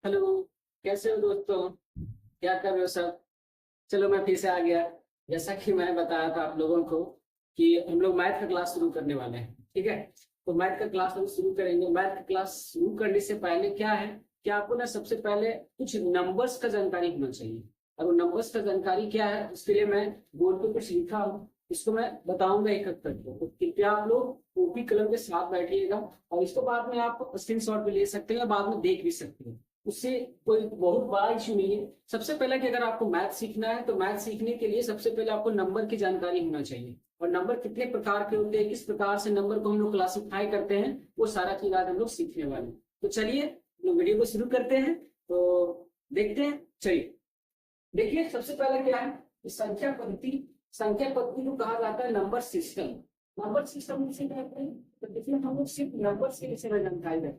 Hello. कैसे हो दोस्तों? क्या कर रहे हो सब? चलो मैं फिर से आ गया। जैसा कि मैं बताया था आप लोगों को कि हम लोग मैथ का क्लास शुरू करने वाले हैं। ठीक है, तो मैथ का क्लास हम शुरू करेंगे। मैथ का क्लास शुरू करने से पहले क्या है कि आपको ना सबसे पहले कुछ नंबर्स का जानकारी होना चाहिए। और वो नंबर्स का जानकारी क्या है उसके लिए मैं बोर्ड पे कुछ लिखा हूँ, इसको मैं बताऊंगा एक एक करके। तो कृपया आप लोग कॉपी कलम के साथ बैठिएगा और इसको बाद में आप स्क्रीन शॉट भी ले सकते हैं और बाद में देख भी सकते हैं। उससे कोई बहुत बड़ा इश्यू नहीं है। सबसे पहले कि अगर आपको मैथ सीखना है तो मैथ सीखने के लिए सबसे पहले आपको नंबर की जानकारी होना चाहिए और नंबर कितने प्रकार के होते हैं, किस प्रकार से नंबर को हम लोग क्लासिफाई करते हैं, वो सारा चीज आज हम लोग सीखने वाले हैं। तो चलिए लोग वीडियो को शुरू करते हैं। तो देखते हैं, चलिए देखिए सबसे पहले क्या है कि संख्या पद्धति। संख्या पद्धति को कहा जाता है नंबर सिस्टम। नंबर सिस्टम किसे कहते हैं? तो देखिए हम लोग सिर्फ नंबर के विषय में जानकारी रखते हैं,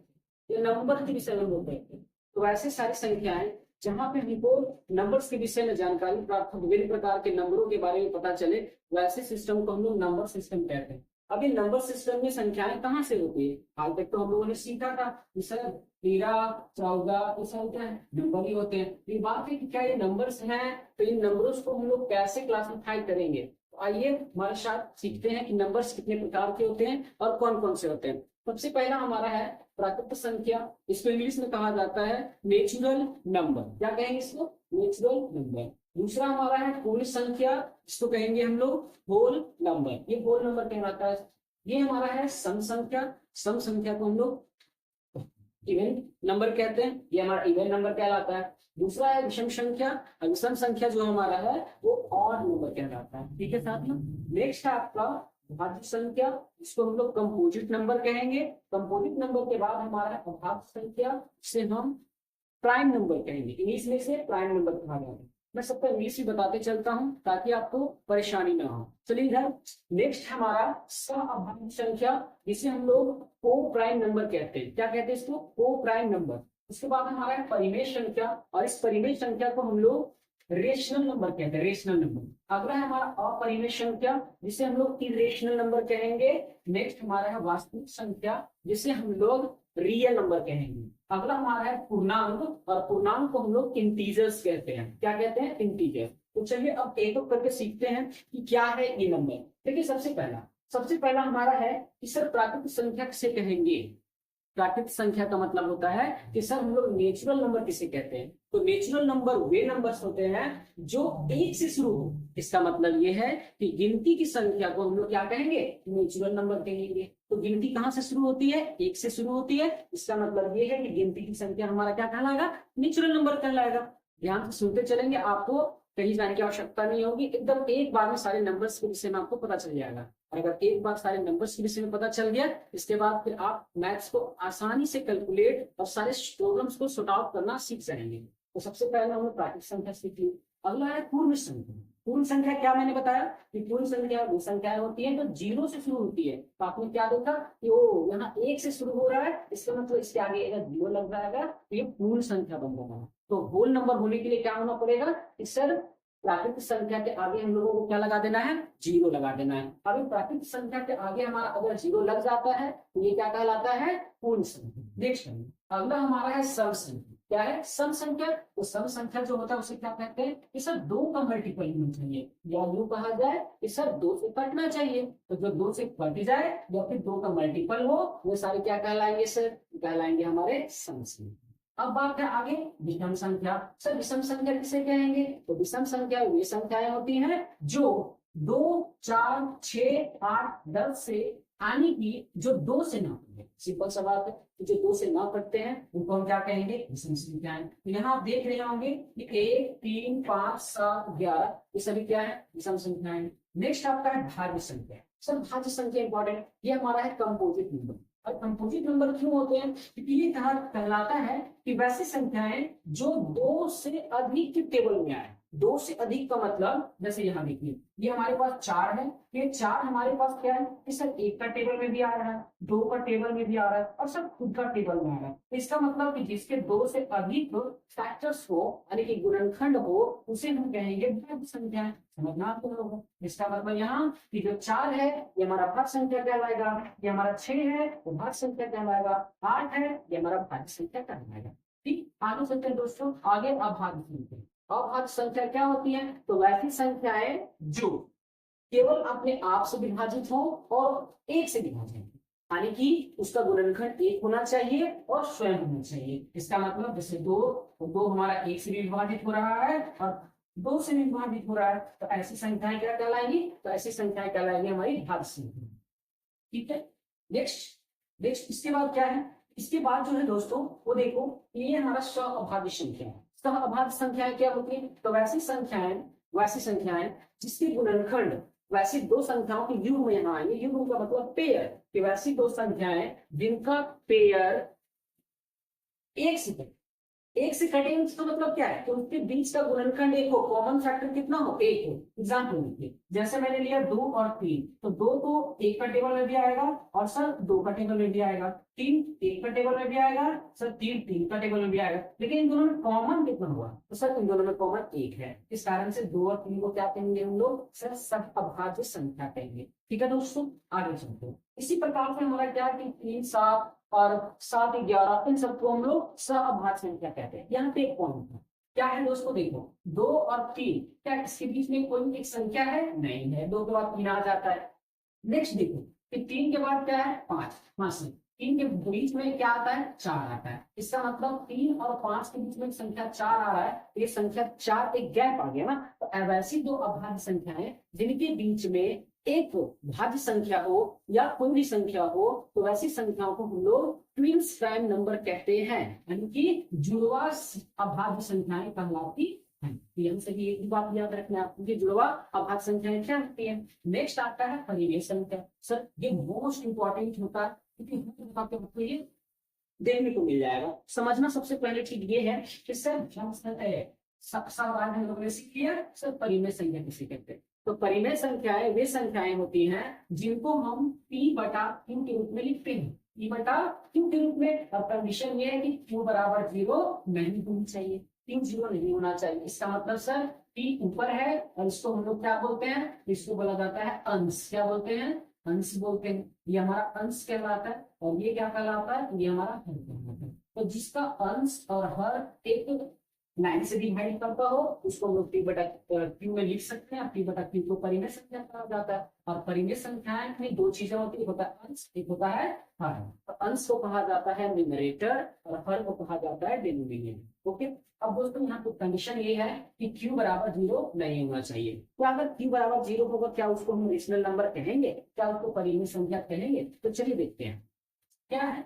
ये नंबर के विषय में लोग कहते हैं। तो ऐसे सारी संख्याएं जहां पे हमको नंबर्स के विषय में जानकारी प्राप्त हो, विभिन्न प्रकार के नंबरों के बारे में पता चले, वैसे सिस्टम को हम लोग नंबर सिस्टम कहते हैं। अब ये नंबर सिस्टम में संख्याएं कहाँ से होती है? हाल तक तो हम लोगों ने सीखा था कि सर 13, 14 ये सब क्या है, नंबर ही होते हैं। ये बात है कि क्या ये नंबर्स हैं, तो इन नंबर्स को हम लोग कैसे क्लासिफाई करेंगे? तो आइए हमारे साथ सीखते हैं कि नंबर्स कितने प्रकार के होते हैं और कौन कौन से होते हैं। सबसे पहला हमारा है प्राकृत संख्या। इसको इंग्लिश में कहा जाता है नेचुरल नंबर। क्या कहेंगे इसको? Natural number. दूसरा हमारा है पूर्ण संख्या, इसको कहेंगे हम लोग होल नंबर। ये होल नंबर कहलाता है। ये हमारा है सम संख्या। सम संख्या को हम लोग इवन नंबर कहते हैं, ये हमारा इवन नंबर कहलाता है। दूसरा है विषम संख्या। विषम संख्या जो हमारा है वो ऑड नंबर कहलाता है। ठीक है साथियों। नेक्स्ट है आपका भाज्य संख्या, इसको हम लोग कंपोजिट नंबर कहेंगे। कंपोजिट नंबर के बाद हमारा है अभाज्य संख्या, जिसे हम प्राइम नंबर कहेंगे। इंग्लिश में से प्राइम नंबर कहा जाता है। मैं सबको इंग्लिश ही बताते चलता हूँ ताकि आपको परेशानी ना हो। चलिए इधर नेक्स्ट हमारा सअभाज्य संख्या, जिसे हम लोग को प्राइम नंबर कहते हैं। क्या कहते हैं इसको? को प्राइम नंबर। उसके बाद हमारा है परिमेय संख्या, और इस परिमेय संख्या को हम लोग रेशनल नंबर कहते हैं। Rational number. अगला है हमारा अपरिमेय संख्या, जिसे हम लोग इरेशनल नंबर कहेंगे। नेक्स्ट हमारा है वास्तविक संख्या, जिसे हम लोग रियल नंबर कहेंगे। अगला हमारा है पूर्णांक, और पूर्णांक को हम लोग इंटीजर्स कहते हैं। क्या कहते हैं? इंटीजर। तो चलिए अब एक एक करके सीखते हैं कि क्या है ये नंबर। देखिए सबसे पहला हमारा है कि सर प्राकृतिक संख्या किसे कहेंगे? प्राकृतिक संख्या का मतलब होता है कि सर हम लोग नेचुरल नंबर किसे कहते हैं? तो नेचुरल नंबर वे नंबर्स होते हैं जो एक से शुरू हो। इसका मतलब ये है कि गिनती की संख्या को हम लोग क्या कहेंगे? नेचुरल नंबर कहेंगे। तो गिनती कहाँ से शुरू होती है? एक से शुरू होती है। इसका मतलब ये है कि गिनती की संख्या हमारा क्या कहलाएगा? नेचुरल नंबर कहलाएगा। ध्यान से सुनते चलेंगे, आपको कहीं जाने की आवश्यकता नहीं होगी। एकदम एक बार में सारे नंबर्स के विषय में आपको पता चल जाएगा। और अगर एक बार सारे नंबर्स के विषय में पता चल गया, इसके बाद फिर आप मैथ्स को आसानी से कैलकुलेट और सारे प्रॉब्लम्स को सॉर्ट आउट करना सीख जाएंगे। तो सबसे पहले हमने प्राकृतिक संख्या सीख ली। अगला है पूर्ण संख्या। पूर्ण संख्या क्या मैंने बताया कि पूर्ण संख्या वो संख्याएं होती है जो जीरो से शुरू होती है। तो आपने क्या देखा कि वो यहाँ एक से शुरू हो रहा है, इसका मतलब इसके आगे अगर जीरो लग जाएगा तो ये पूर्ण संख्या बन रहा है। तो होल नंबर होने के लिए क्या होना पड़ेगा कि सर प्राकृतिक संख्या के आगे हम लोगों को क्या लगा देना है? जीरो लगा देना है। अभी प्राकृतिक संख्या के आगे हमारा अगर जीरो लग जाता है तो ये क्या कहलाता है? पूर्ण संख्या। नेक्स्ट अगला हमारा है सम संख्या। क्या है? सम संख्या। तो सम संख्या जो होता है उसे क्या कहते हैं कि सर दो का मल्टीपल होना चाहिए, या यूं कहा जाए कि सर दो से कटना चाहिए। तो जो दो से कट जाए या फिर दो का मल्टीपल हो, वो सारे क्या कहलाएंगे सर? कहलाएंगे हमारे सम संख्या। अब बात है आगे विषम संख्या। सर विषम संख्या किसे कहेंगे? तो विषम संख्या वे संख्याएं होती हैं जो 2, 4, 6, 8, 10 से आने की जो दो से ना पड़े। सिंपल सा बात है कि जो दो से ना पड़ते हैं उनको हम क्या कहेंगे? विषम संख्याएं। तो यहाँ आप देख रहे होंगे कि 1, 3, 5, 7, 11 ये सभी क्या है? विषम संख्याएं। नेक्स्ट आपका है भाज्य संख्या। सर भाज्य संख्या इंपॉर्टेंट, ये हमारा है कंपोजिट नंबर। और कंपोजिट नंबर क्यों होते हैं? क्योंकि ये कहा कहलाता है कि वैसी संख्याएं जो दो से अधिक के टेबल में आए। दो से अधिक का मतलब जैसे यहाँ देखिए ये हमारे पास 4 है, ये 4 हमारे पास क्या है कि सर एक का टेबल में भी आ रहा है, दो का टेबल में भी आ रहा है और सब खुद का टेबल में आ रहा है। इसका मतलब कि जिसके दो से अधिक फैक्टर्स हो यानी कि गुणनखंड हो उसे हम कहेंगे भाज्य संख्या। समझना आपको होगा। इसका मतलब यहाँ कि जो 4 है ये हमारा भाज्य संख्या कहलाएगा, ये हमारा 6 है वो भाज्य संख्या कहलाएगा, 8 है ये हमारा भाज्य संख्या कहलाएगा। ठीक। आगे चलते हैं दोस्तों, आगे अभाज्य संख्या। अभाज्य संख्या क्या होती है? तो वैसी संख्याएं जो केवल अपने आप से विभाजित हो और एक से विभाजित हो, यानी कि उसका गुणनखंड एक होना चाहिए और स्वयं होना चाहिए। इसका मतलब जैसे दो, तो दो हमारा एक से भी विभाजित हो रहा है और दो से भी विभाजित हो रहा है, तो ऐसी संख्याएं क्या कहलाएंगी? तो ऐसी संख्याएं कहलाएंगी हमारी भाज्य संख्या। ठीक है, नेक्स्ट नेक्स्ट इसके बाद क्या है? इसके बाद जो है दोस्तों वो देखो, ये हमारा सहअभाज्य संख्या है। सहअभाज्य संख्याएं क्या होती है? तो वैसी संख्याएं जिसके गुणनखंड वैसी दो संख्याओं के युग्म यहाँ आएंगे। युग्म का मतलब पेयर, कि वैसी दो संख्याएं जिनका पेयर एक से कटेंगे, तो मतलब क्या है? तो उसके बीच का गुणनखंड एक हो, कॉमन फैक्टर कितना हो? एक हो। एग्जाम्पल देखिए, जैसे मैंने लिया 2 और 3, तो 2 तो एक का टेबल में भी आएगा और सर 2 का टेबल में भी आएगा, 3 एक का टेबल में भी आएगा सर, 3 का टेबल में भी आएगा, लेकिन इन दोनों में कॉमन कितना हुआ? तो सर इन दोनों में कॉमन एक है। इस कारण से 2 और 3 को क्या कहेंगे हम लोग? सर सहअभाज्य संख्या कहेंगे। ठीक है दोस्तों, आगे चलते हैं। इसी प्रकार से हमारा क्या कि 3, 7 और 7, 11 इन सबको हम लोग सहअभाज्य संख्या कहते हैं। यहाँ पे एक पॉइंट है, क्या है दोस्तों? देखो 2 और 3, क्या इसके बीच में कोई एक संख्या है? नहीं है। 2 के बाद 3 आ जाता है। नेक्स्ट देखो, फिर 3 के बाद क्या है? 5। हाँ सर, 3 के बीच में क्या आता है? 4 आता है। इसका मतलब 3 और 5 के बीच में संख्या 4 आ रहा है, तो ये संख्या 4 एक गैप आ गया ना। तो वैसी दो अभाज्य संख्याएं जिनके बीच में एक भाज्य संख्या हो या कोई भी संख्या हो, तो वैसी संख्याओं को हम लोग ट्विन्स प्राइम नंबर कहते हैं, यानी कि जुड़वा अभाज्य संख्याएं कहलाती हैं। तो हमसे भी एक बात याद रखना, आपकी जुड़वा अभाज्य संख्याएं क्या होती है? नेक्स्ट आता है परिमेय संख्या। सर ये मोस्ट इंपॉर्टेंट होता है, क्योंकि आपको ये देखने को मिल जाएगा। समझना सबसे पहले ठीक ये है कि सर हम लोगों ने सीख लिया सर परिमेय संख्या किसे कहते हैं। तो परिमेय संख्याएं वे संख्याएं होती हैं जिनको हम P बटा Q के रूप में लिखते हैं। P बटा Q के रूप में, और कंडीशन ये है कि Q बराबर 0 नहीं होनी चाहिए, Q 0 नहीं होना चाहिए। इसका मतलब सर P ऊपर है और इसको हम लोग क्या बोलते हैं? इसको बोला जाता है अंश। क्या बोलते हैं? अंश बोलते हैं। ये हमारा अंश कहलाता है और ये क्या कहलाता है? ये हमारा हर कहलाता है। तो जिसका अंश और हर एक लाइन से डिवाइड करता हो उसको हम लोग P बटा Q में लिख सकते हैं। P बटा Q को परिमेय संख्या कहा जाता है। और परिमेय संख्याएं में दो चीजें होती है, होता है अंश, एक होता है हर। तो अंश को कहा जाता है न्यूमरेटर और हर को कहा जाता है डिनोमिनेटर। ओके, अब दोस्तों यहाँ पे कंडीशन ये है कि Q बराबर 0 नहीं होना चाहिए। तो अगर Q बराबर 0 होगा, क्या उसको हम रेशनल नंबर कहेंगे? क्या उसको परिमेय संख्या कहेंगे? तो चलिए देखते हैं क्या है।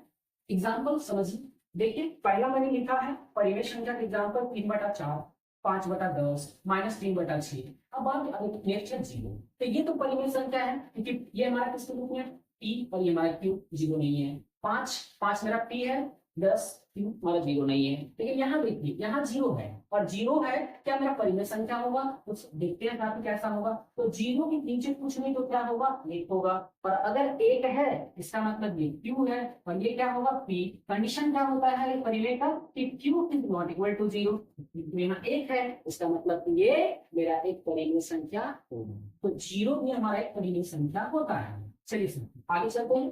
एग्जाम्पल समझिए, देखिए पहला मैंने लिखा है परिमेय संख्या का एग्जाम्पल 3 बटा 4, 5 बटा 10, -3 बटा 6। अब बात नेक्स्ट है 0। तो ये तो परिमेय संख्या है, क्योंकि ये हमारा किसके रूप में? P और ये हमारा Q 0 नहीं है। 5 मेरा P है, 10 Q हमारा 0 नहीं है। लेकिन यहाँ देखिए, यहाँ 0 है और 0 है, क्या मेरा परिमेय संख्या होगा? तो देखते हैं काफी कैसा होगा। तो 0 के नीचे कुछ नहीं तो क्या होगा? 1 होगा। और अगर 1 है इसका मतलब ये Q है और ये क्या होगा? P। कंडीशन क्या होता है परिमेय का? कि Q is not equal to 0। यहाँ 1 है, इसका मतलब ये मेरा एक परिमेय संख्या होगा। तो 0 भी हमारा एक परिमेय संख्या होता है। चलिए आगे चलते हैं।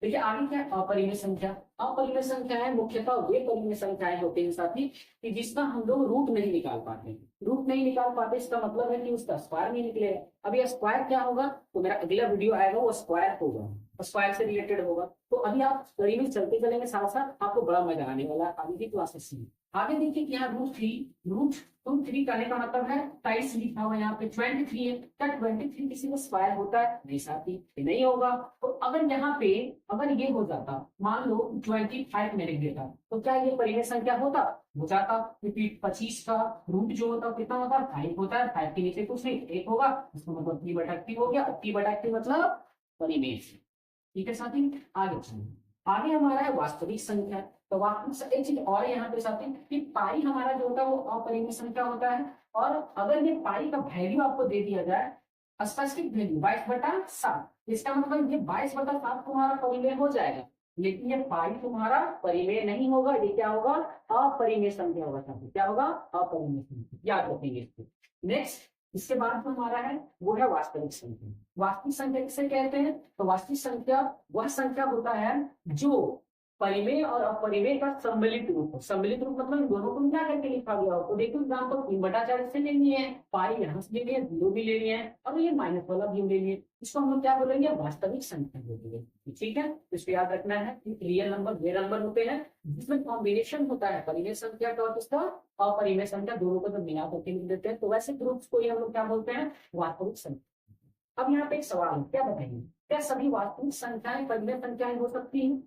देखिए आगे क्या है? अपरिमेय संख्या। अपरिमेय संख्याएं मुख्यतः वे परिमेय संख्याएं होते हैं साथी कि जिसका हम लोग रूट नहीं निकाल पाते। रूट नहीं निकाल पाते इसका मतलब है कि उसका स्क्वायर नहीं निकलेगा। अब ये स्क्वायर क्या होगा? तो मेरा अगला वीडियो आएगा वो स्क्वायर होगा, स्क्वायर से रिलेटेड होगा। तो अभी आप करीब में चलते चलेंगे, साथ साथ आपको बड़ा मजा आने वाला है आगे की क्लासेस में। आगे देखिए कि यहाँ √3 करने का मतलब है 23 लिखा हुआ है, यहाँ पे 23 है। क्या 23 किसी में स्क्वायर होता है? नहीं साथी, ये नहीं होगा। तो अगर यहाँ पे अगर ये हो जाता, मान लो 25 मैंने देता, तो क्या ये परिमेय संख्या होता? हो जाता, क्योंकि 25 का रूट जो होता है कितना होता है? 5 होता है। 5 के नीचे कुछ नहीं, 1 होगा। इसको मतलब P बटा Q हो गया। P बटा Q मतलब परिमेय। ठीक है साथी, आगे चलिए। आगे हमारा है वास्तविक संख्या। तो वास्तविक एक चीज और यहाँ पे साथी कि पाई हमारा जो होता है वो अपरिमेय संख्या होता है। और अगर ये पाई का वैल्यू आपको दे दिया जाए, स्पेसिफिक वैल्यू 22/7, इसका मतलब ये 22/7 तुम्हारा परिमेय हो जाएगा। लेकिन ये पाई तुम्हारा परिमेय नहीं होगा, ये क्या होगा? अपरिमेय संख्या होगा साथी। क्या होगा? अपरिमेय संख्या, याद रखेंगे इसको। नेक्स्ट इसके बाद जो हमारा है वो है वास्तविक संख्या। वास्तविक संख्या किसे कहते हैं? तो वास्तविक संख्या वह संख्या होता है जो परिमेय और अपरिमेय का सम्मिलित रूप। सम्मिलित रूप मतलब इन दोनों को मिला करके लिखा गया हो। तो देखो एग्जाम्पल 3/4 से लेनी है, पाई यहाँ से लेनी है, 0 भी लेनी है और ये माइनस वाला भी लेनी है। इसको हम लोग क्या बोलेंगे, वास्तविक संख्या बोलेंगे। ठीक है, तो इसको याद रखना है कि रियल नंबर वे नंबर होते हैं जिसमें कॉम्बिनेशन होता है परिमेय संख्या का और इसका अपरिमेय संख्या, दोनों को तो मिला करके लिख देते हैं। तो वैसे ग्रुप्स को हम लोग क्या बोलते हैं, वास्तविक संख्या। अब यहाँ पे एक सवाल है, क्या बताइए, क्या सभी वास्तविक संख्याएं परिमेय संख्याएं हो सकती हैं?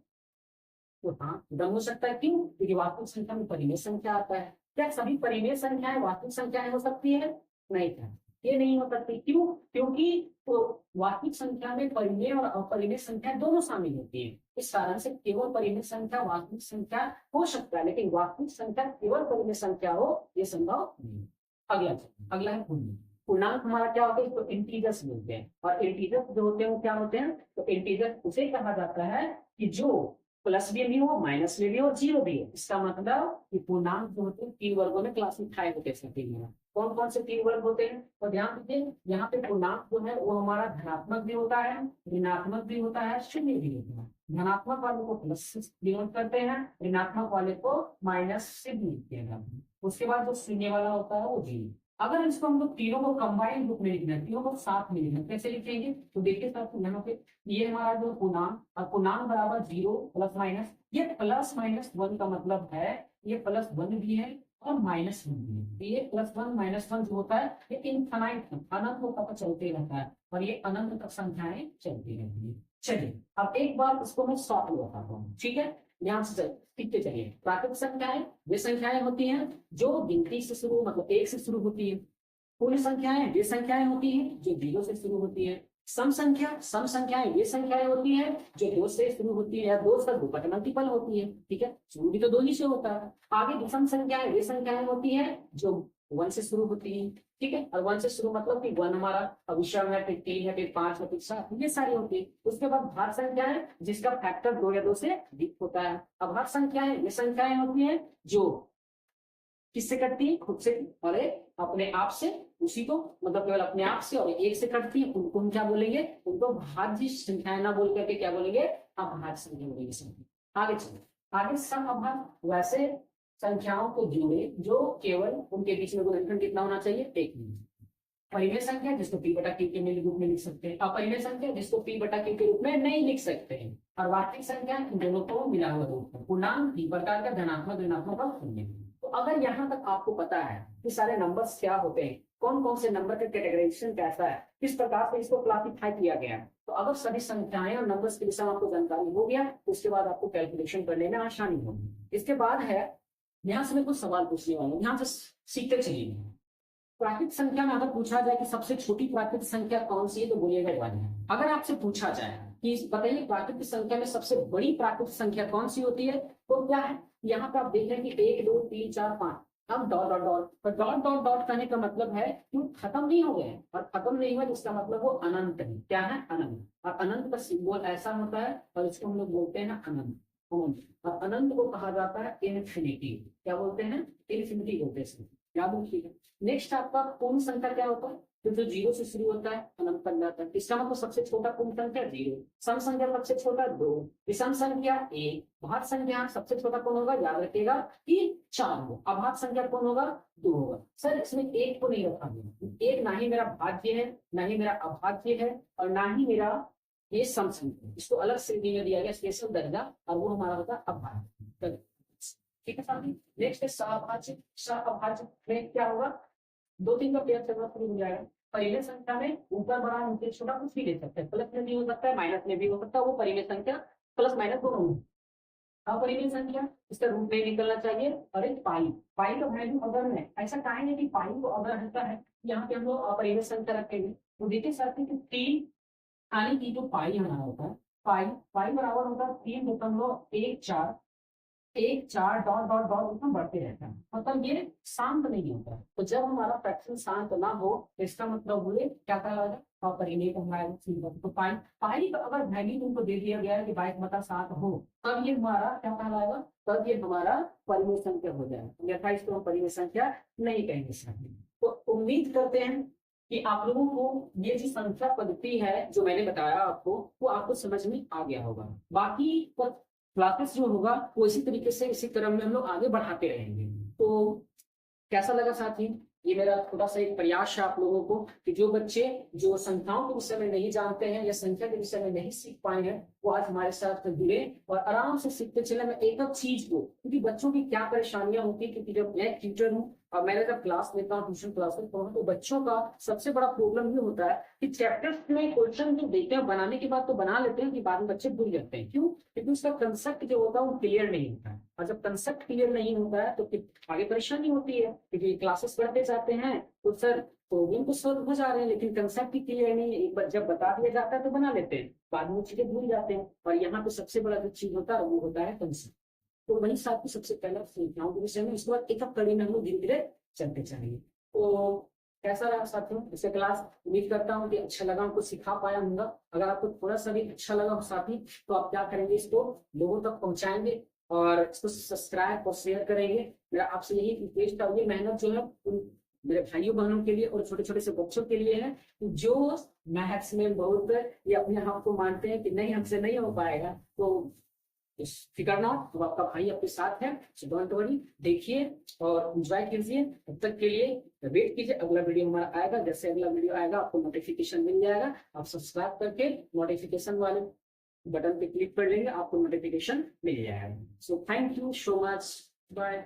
तो हाँ, दम हो सकता है। क्यों? क्योंकि वास्तविक संख्या में परिमेय संख्या आता है। क्या सभी परिमेय संख्याएं वास्तविक संख्याएं हो सकती है? नहीं था, ये नहीं हो सकती। क्यों? क्योंकि तो वास्तविक संख्या में परिमेय और अपरिमेय संख्या दोनों शामिल होती है। इस कारण से केवल परिमेय संख्या वास्तविक संख्या हो सकता है, लेकिन वास्तविक संख्या केवल परिमेय संख्या हो ये संभव नहीं। अगला अगला है पूर्णांक। पूर्णांक हमारा क्या होता है, इसको इंटीजर्स बोलते हैं। और इंटीजर्स जो होते हैं वो क्या होते हैं, तो इंटीजर उसे कहा जाता है कि जो प्लस में भी हो, माइनस में भी हो, जीरो भी हो। इसका मतलब कि पूर्णांक जो होते हैं 3 वर्गों में क्लासिफाई होते हैं। कौन कौन से 3 वर्ग होते हैं, तो ध्यान दीजिए, यहाँ पे पूर्णांक जो है वो हमारा धनात्मक भी होता है, ऋणात्मक भी होता है, शून्य भी होता है। धनात्मक वाले को प्लस से डिनोट करते हैं, ऋणात्मक वाले को माइनस से डिनोट किया जाता है। उसके बाद जो शून्य वाला होता है वो जीरो। अगर इसको हम लोग तीनों को कंबाइन रूप में लिखना है, तीनों को साथ में लिखना है, कैसे लिखेंगे, तो देखिए साथ यहाँ पे ये हमारा जो पूर्णांक, और पूर्णांक बराबर 0 प्लस माइनस, ये प्लस माइनस 1 का मतलब है ये प्लस 1 भी है और माइनस 1 भी है। ये प्लस 1 माइनस 1 जो होता है ये इनफाइनाइट अनंत तक चलते रहता है और ये अनंत तक संख्याएं चलती रहती है। चलिए अब एक बार इसको मैं सॉल्व बताता हूँ, ठीक है, ध्यान से लिखते चलिए। प्राकृतिक संख्याएं वे संख्याएं होती हैं जो गिनती से शुरू मतलब 1 से शुरू होती है। पूर्ण संख्याएं वे संख्याएं होती हैं जो 0 से शुरू होती है। सम संख्याएं वे संख्याएं होती हैं जो 2 से शुरू होती है या 2 का दुपट मल्टीपल होती है। ठीक है, शुरू भी तो 2 ही से होता है। आगे विषम संख्याएं वे संख्याएं होती हैं जो 1 से शुरू होती है। ठीक है, और 1 से शुरू मतलब कि 1 हमारा विषम है, फिर 3 है, फिर 5 है, फिर 7, ये सारी होती है। उसके बाद भाग संख्याएं जिसका फैक्टर 2 या 2 से अधिक होता है। अभाज्य संख्याएं वे संख्याएं होती हैं जो किससे कटती है, खुद से और अपने आप से, उसी को मतलब केवल अपने आप से और एक से कटती है, उनको हम क्या बोलेंगे, उनको भाज्य संख्याएं ना बोल करके क्या बोलेंगे, अभाज्य संख्या बोलेंगे। आगे चलो, आगे सम अभाज्य वैसे संख्याओं को जोड़े जो केवल उनके बीच में गुणनफल कितना होना चाहिए, 1। परिमेय संख्या जिसको p/q के रूप में लिख सकते हैं, अपरिमेय संख्या जिसको p/q के रूप में नहीं लिख सकते हैं, और वास्तविक संख्या इन दोनों को मिला हुआ रूप है। पूर्णांक 3 प्रकार का, धनात्मक, ऋणात्मक और शून्य। तो अगर यहाँ तक आपको पता है कि सारे नंबर्स क्या होते हैं, कौन कौन से नंबर का कैटेगराइजेशन कैसा है, किस प्रकार से इसको क्लासिफाई किया गया है, तो अगर सभी संख्याएं और नंबर्स के विषय में आपको जानकारी हो गया तो उसके बाद आपको कैलकुलेशन करने में आसानी होगी। इसके बाद है, यहाँ से मैं कुछ सवाल पूछने वाला हूँ, यहाँ से सीखते चलिए। प्राकृतिक संख्या में अगर पूछा जाए कि सबसे छोटी प्राकृतिक संख्या कौन सी है, तो बोलिएगा 1 है। अगर आपसे पूछा जाए कि बताइए प्राकृतिक संख्या में सबसे बड़ी प्राकृतिक संख्या कौन सी होती है, तो क्या है, यहाँ पे आप देख रहे हैं कि 1 2 3 4 5, अब डॉट डॉट डॉट, तो डॉट डॉट डॉट कहने का मतलब है कि खत्म नहीं हो गए, और खत्म नहीं हुआ जिसका मतलब वो अनंत है। क्या है, अनंत। और अनंत का सिंबल ऐसा होता है और इसको हम लोग बोलते हैं अनंत। और अनंत को कहा जाता है इनफिनिटी। क्या बोलते हैं, इनफिनिटी बोलते हैं। याद रखिएगा। नेक्स्ट आपका पूर्ण संख्या क्या होता है, तो जो 0 से शुरू होता है अनंत तक जाता है। इसका मतलब सबसे छोटा पूर्ण संख्या 0, सम संख्या सबसे छोटा 2, विषम संख्या 1, भाज्य संख्या सबसे छोटा कौन होगा, याद रखिएगा कि 4 होगा। अभाज्य संख्या कौन होगा, 2 होगा। सर इसमें 1 को नहीं रखा गया, 1 ना ही मेरा भाज्य है, ना ही मेरा अभाज्य है, और ना ही मेरा ये सम संख्या, इसको अलग से दिया गया स्पेशल दर्जा, और वो हमारा होता है अभाज्य। ठीक है साथी, नेक्स्ट है सहअभाज्य। सहअभाज्य में क्या होगा, 2-3 का पेयर चलना शुरू हो जाएगा। परिमेय संख्या में ऊपर बड़ा नीचे छोटा कुछ भी ले सकते हैं, प्लस में भी हो सकता है, माइनस में भी हो सकता है, वो परिमेय संख्या प्लस माइनस दोनों में। अपरिमेय संख्या इसका रूप नहीं निकलना चाहिए। और एक पाई का वैल्यू अगर में, ऐसा कहा है कि पाई को अगर रहता है, यहाँ पे हम लोग अपरिमेय संख्या रखेंगे। तो देखिए साथी कि 3 आने की जो पाई हमारा होता है, पाई बराबर होता है 3 दशमलव 1 4 डॉट डॉट डॉट उसमें बढ़ते रहता है, मतलब ये शांत नहीं होता है। तो जब हमारा फ्रैक्शन शांत ना हो तो इसका मतलब हुए क्या कहलाएगा, अपरिमेय कहलाएगा। तो पाई का अगर वैल्यू तुमको दे दिया गया है कि 22/7 हो, तब ये हमारा क्या कहलाएगा, तब ये हमारा परिमेय संख्या हो जाएगा। अन्यथा इसको हम परिमेय संख्या नहीं कहेंगे। तो उम्मीद करते हैं कि आप लोगों को ये जो संख्या पद्धति है जो मैंने बताया आपको, वो आपको समझ में आ गया होगा। बाकी क्लासेस जो होगा वो इसी तरीके से इसी क्रम में हम लोग आगे बढ़ाते रहेंगे। तो कैसा लगा साथी? ये मेरा थोड़ा सा एक प्रयास है आप लोगों को कि जो बच्चे जो संख्याओं के विषय में नहीं जानते हैं या संख्या के विषय में नहीं सीख पाए हैं वो आज हमारे साथ जुड़े और आराम से सीखते चले। मैं एक एक चीज को, क्योंकि बच्चों की क्या परेशानियां होती है, क्योंकि जब मैं टीचर हूँ और मैंने जब क्लास लेता हूँ, ट्यूशन क्लास लेता हूँ, तो बच्चों का सबसे बड़ा प्रॉब्लम ये होता है कि चैप्टर्स में क्वेश्चन जो देते हैं बनाने के बाद तो बना लेते हैं कि बाद में बच्चे भूल जाते हैं। क्यों? क्योंकि उसका कंसेप्ट जो होता है वो क्लियर नहीं होता है, और जब कंसेप्ट क्लियर नहीं होता है तो फिर आगे परेशानी होती है, क्योंकि क्लासेस पढ़ते जाते हैं तो सर प्रॉब्लम तो सॉल्व हो जा रहे हैं लेकिन कंसेप्ट ही क्लियर नहीं है। एक बार जब बता दिया जाता है तो बना लेते हैं, बाद में चीजें भूल जाते हैं। और यहाँ पे सबसे बड़ा जो चीज होता है वो होता है कंसेप्ट। तो वही साथ में सबसे पहला संख्याओं के विषय में, उसके बाद एक कड़ी में हम लोग धीरे धीरे चलते चलेंगे। तो कैसा रहा साथियों इसे क्लास? उम्मीद करता हूँ कि अच्छा लगा, आपको सिखा पाया होगा। अगर आपको थोड़ा सा भी अच्छा लगा हो साथी तो आप क्या करेंगे, इसको लोगों तक पहुंचाएंगे और इसको सब्सक्राइब और शेयर करेंगे। मेरा आपसे यही रिक्वेस्ट है। ये मेहनत जो है उन मेरे भाइयों बहनों के लिए और छोटे छोटे से बच्चों के लिए है जो मैथ्स में बहुत ये अपने आप को मानते हैं कि नहीं हमसे नहीं हो पाएगा। तो फिकर ना, तो आपका भाई आपके साथ है, सो डोंट वरी। देखिए और एंजॉय कीजिए। तब तक के लिए वेट कीजिए, अगला वीडियो हमारा आएगा। जैसे अगला वीडियो आएगा आपको नोटिफिकेशन मिल जाएगा, आप सब्सक्राइब करके नोटिफिकेशन वाले बटन पे क्लिक कर लेंगे, आपको नोटिफिकेशन मिल जाएगा। So thank you so much, bye.